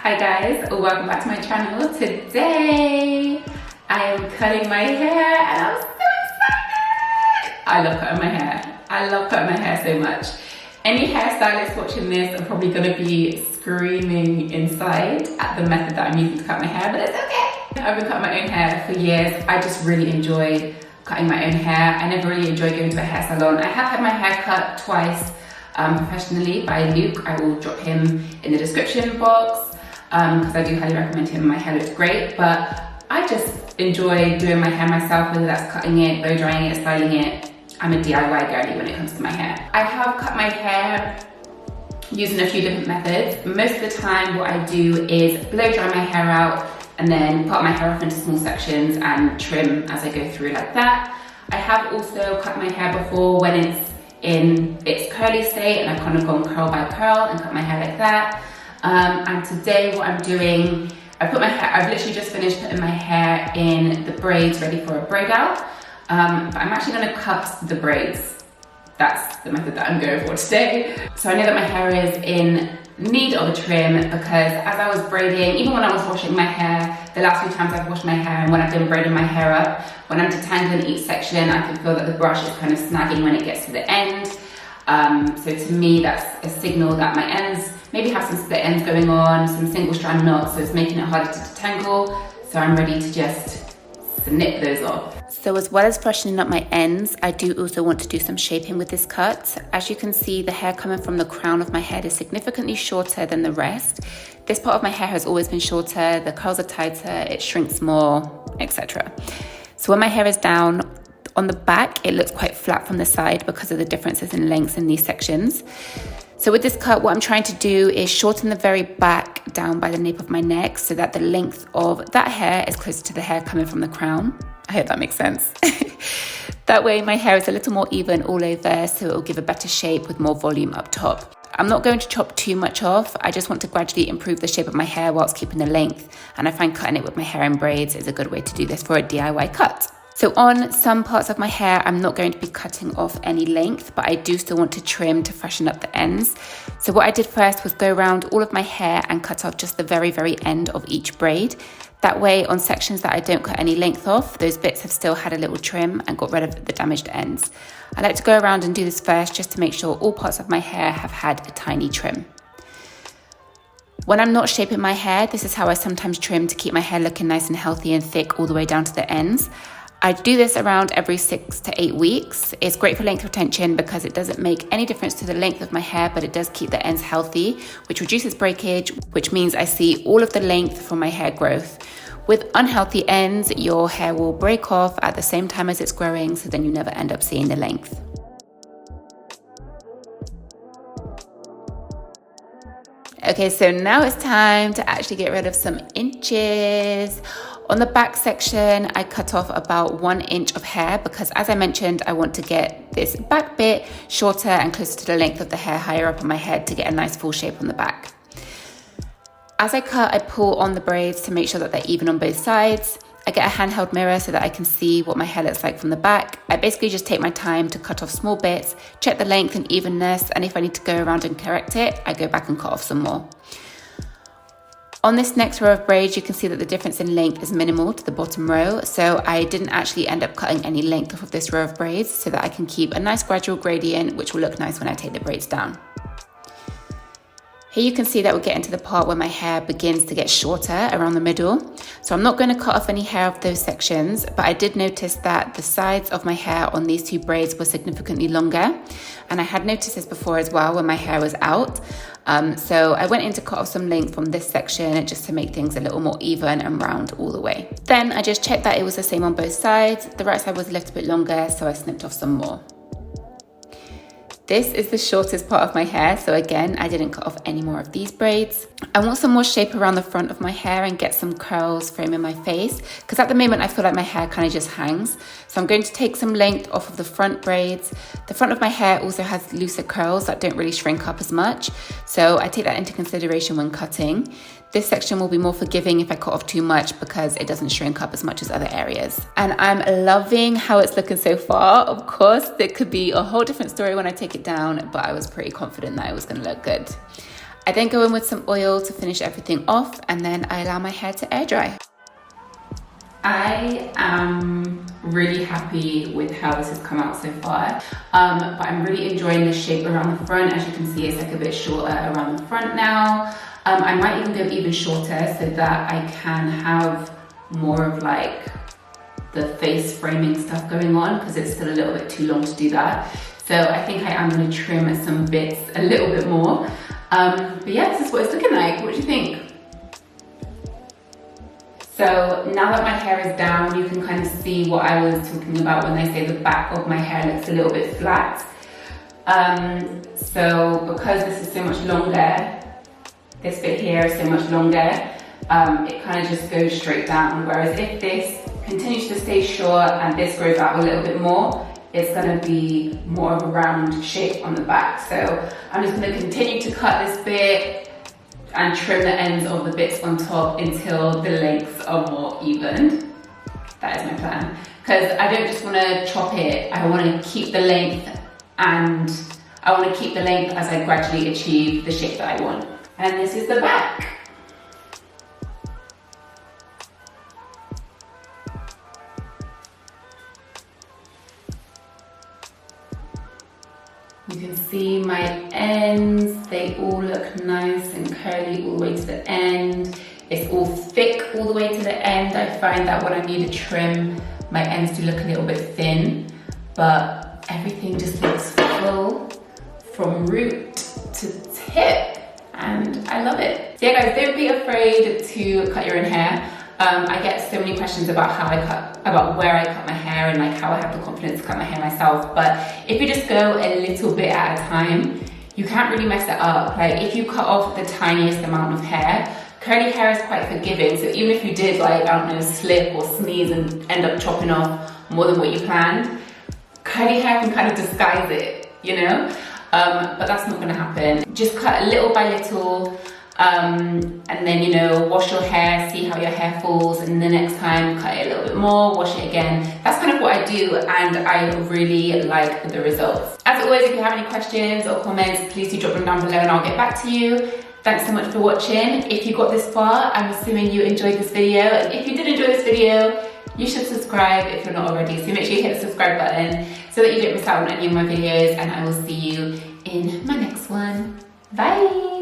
Hi guys, welcome back to my channel. Today I am cutting my hair and I'm so excited. I love cutting my hair. I love cutting my hair so much. Any hairstylists watching this are probably going to be screaming inside at the method that I'm using to cut my hair, but it's okay. I've been cutting my own hair for years. I just really enjoy cutting my own hair. I never really enjoyed going to a hair salon. I have had my hair cut twice professionally by Luke. I will drop him in the description box because I do highly recommend him. My hair looks great, but I just enjoy doing my hair myself, whether that's cutting it, blow drying it, styling it. I'm a DIY girly when it comes to my hair. I have cut my hair using a few different methods. Most of the time what I do is blow dry my hair out and then part my hair off into small sections and trim as I go through like that. I have also cut my hair before when it's in its curly state and I've kind of gone curl by curl and cut my hair like that. And today what I'm doing, I've literally just finished putting my hair in the braids ready for a braid out. But I'm actually gonna cut the braids. That's the method that I'm going for today. So I know that my hair is in need of a trim because as I was braiding, even when I was washing my hair, the last few times I've washed my hair and when I've been braiding my hair up, when I'm detangling each section, I can feel that the brush is kind of snagging when it gets to the end. So to me, that's a signal that my ends maybe have some split ends going on, some single strand knots, so it's making it harder to detangle. So I'm ready to just snip those off. So as well as freshening up my ends, I do also want to do some shaping with this cut. As you can see, the hair coming from the crown of my head is significantly shorter than the rest. This part of my hair has always been shorter, the curls are tighter, it shrinks more, etc. So when my hair is down, on the back, it looks quite flat from the side because of the differences in lengths in these sections. So with this cut, what I'm trying to do is shorten the very back down by the nape of my neck so that the length of that hair is closer to the hair coming from the crown. I hope that makes sense. That way my hair is a little more even all over, so it will give a better shape with more volume up top. I'm not going to chop too much off. I just want to gradually improve the shape of my hair whilst keeping the length. And I find cutting it with my hair in braids is a good way to do this for a DIY cut. So on some parts of my hair, I'm not going to be cutting off any length, but I do still want to trim to freshen up the ends. So what I did first was go around all of my hair and cut off just the very, very end of each braid. That way, on sections that I don't cut any length off, those bits have still had a little trim and got rid of the damaged ends. I like to go around and do this first just to make sure all parts of my hair have had a tiny trim. When I'm not shaping my hair, this is how I sometimes trim to keep my hair looking nice and healthy and thick all the way down to the ends. I do this around every 6 to 8 weeks. It's great for length retention because it doesn't make any difference to the length of my hair, but it does keep the ends healthy, which reduces breakage, which means I see all of the length from my hair growth. With unhealthy ends, your hair will break off at the same time as it's growing, so then you never end up seeing the length. Okay, so now it's time to actually get rid of some inches. On the back section, I cut off about 1 inch of hair because as I mentioned, I want to get this back bit shorter and closer to the length of the hair higher up on my head to get a nice full shape on the back. As I cut, I pull on the braids to make sure that they're even on both sides. I get a handheld mirror so that I can see what my hair looks like from the back. I basically just take my time to cut off small bits, check the length and evenness, and if I need to go around and correct it, I go back and cut off some more. On this next row of braids, you can see that the difference in length is minimal to the bottom row, so I didn't actually end up cutting any length off of this row of braids so that I can keep a nice gradual gradient, which will look nice when I take the braids down. Here you can see that we're getting to the part where my hair begins to get shorter around the middle. So I'm not going to cut off any hair of those sections, but I did notice that the sides of my hair on these 2 braids were significantly longer. And I had noticed this before as well when my hair was out. So I went in to cut off some length from this section just to make things a little more even and round all the way. Then I just checked that it was the same on both sides. The right side was a little bit longer, so I snipped off some more. This is the shortest part of my hair, so again, I didn't cut off any more of these braids. I want some more shape around the front of my hair and get some curls framing my face, because at the moment I feel like my hair kind of just hangs. So I'm going to take some length off of the front braids. The front of my hair also has looser curls that don't really shrink up as much, so I take that into consideration when cutting. This section will be more forgiving if I cut off too much because it doesn't shrink up as much as other areas. And I'm loving how it's looking so far. Of course, it could be a whole different story when I take it down, but I was pretty confident that it was gonna look good. I then go in with some oil to finish everything off, and then I allow my hair to air dry. I am really happy with how this has come out so far, but I'm really enjoying the shape around the front. As you can see, it's like a bit shorter around the front now. I might even go even shorter so that I can have more of like the face framing stuff going on, because it's still a little bit too long to do that. So I think I am going to trim some bits a little bit more. But yeah, this is what it's looking like. What do you think? So now that my hair is down, you can kind of see what I was talking about when I say the back of my hair looks a little bit flat. So because this is so much longer, this bit here is so much longer, it kind of just goes straight down. Whereas if this continues to stay short and this grows out a little bit more, it's going to be more of a round shape on the back. So I'm just going to continue to cut this bit and trim the ends of the bits on top until the lengths are more even. That is my plan. Because I don't just want to chop it, I want to keep the length, and I want to keep the length as I gradually achieve the shape that I want. And this is the back. You can see my ends, they all look nice and curly all the way to the end. It's all thick all the way to the end. I find that when I need to trim, my ends do look a little bit thin, but everything just looks full from root to tip, and I love it. So yeah guys, don't be afraid to cut your own hair. I get so many questions about how I cut, about where I cut my hair, and like how I have the confidence to cut my hair myself. But if you just go a little bit at a time, you can't really mess it up. Like if you cut off the tiniest amount of hair, curly hair is quite forgiving. So even if you did like, I don't know, slip or sneeze and end up chopping off more than what you planned, curly hair can kind of disguise it, you know? But that's not gonna happen. Just cut little by little. And then, you know, wash your hair, see how your hair falls, and the next time cut it a little bit more, wash it again. That's kind of what I do, and I really like the results. As always, if you have any questions or comments, please do drop them down below and I'll get back to you. Thanks so much for watching. If you got this far, I'm assuming you enjoyed this video, and if you did enjoy this video, you should subscribe if you're not already. So make sure you hit the subscribe button so that you don't miss out on any of my videos, and I will see you in my next one. Bye!